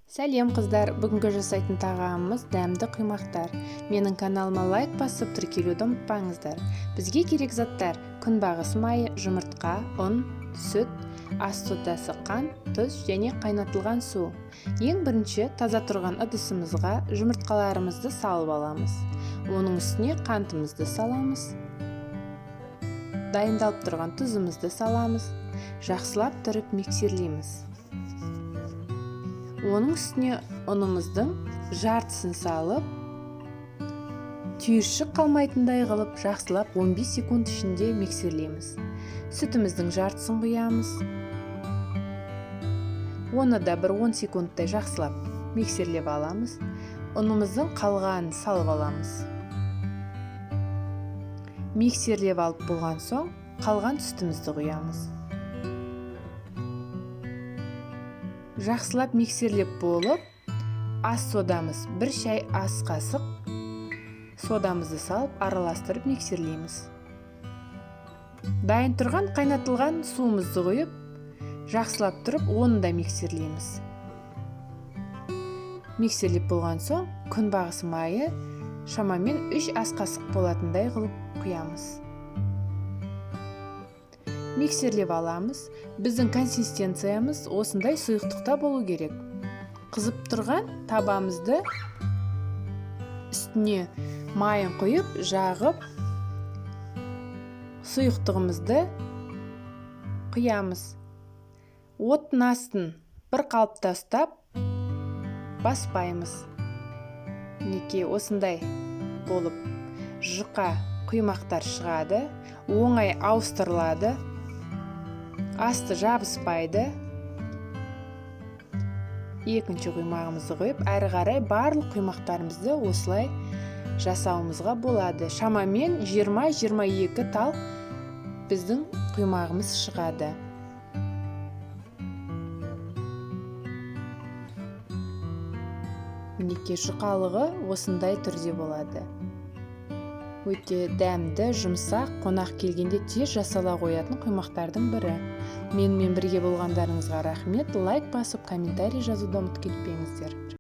Сәлем қыздар, бүгінгі жасайтын тағамымыз дәмді құймақтар. Менің каналыма лайк басып тіркелуді ұмытпаңыздар. Бізге керек заттар: күнбағыс майы, жұмыртқа, ұн, сүт, ас содасы, қант, тұз және қайнатылған су. Ең бірінші таза тұрған ыдысымызға жұмыртқаларымызды салып аламыз. Оның үстіне қантымызды саламыз. Дайындалып тұрған тұзымызды саламыз. Жақсылап тұрып миксерлейміз. Оның үстіне ұнымыздың жартысын салып, түйіршік қалмайтындай қылып, жақсылап 15 секунд ішінде миксерлейміз. Сүтіміздің жартысын құямыз. Оны да бір 10 секундтай жақсылап миксерлеп аламыз. Ұнымыздың қалғанын салып аламыз. Миксерлеп алып болған соң, қалған сүтімізді құямыз. Жақсылап миксерлеп болып, ас содамыз, бір шай ас қасық содамызды салып, араластырып миксерлейміз. Дайын тұрған қайнатылған суымызды құйып, жақсылап тұрып, оны да миксерлейміз. Миксерлеп болған соң, күнбағыс майы шамамен 3 ас қасық болатындай қылып құямыз. Миксерлеп аламыз. Біздің консистенциямыз осындай сұйықтықта болу керек. Қызып тұрған табамызды үстіне майын құйып, жағып, сұйықтығымызды құямыз. Оттың астын бір қалыпта ұстап, баспаймыз. Мінекей осындай болып жұқа құймақтар шығады, оңай ауыстырылады. Асты жабыспайды. Екінші құймағымызды қойып, әрі қарай барлық құймақтарымызды осылай жасауымызға болады. Шамамен 20-22 тал біздің құймағымыз шығады. Мінекей жұқалығы осындай түрде болады. Өте дәмді, жұмсақ, қонақ келгенде тез жасала қоятын құймақтардың бірі. Менімен бірге болғандарыңызға рахмет. Лайк басып, комментарий жазуды ұмытып кетпеңіздер.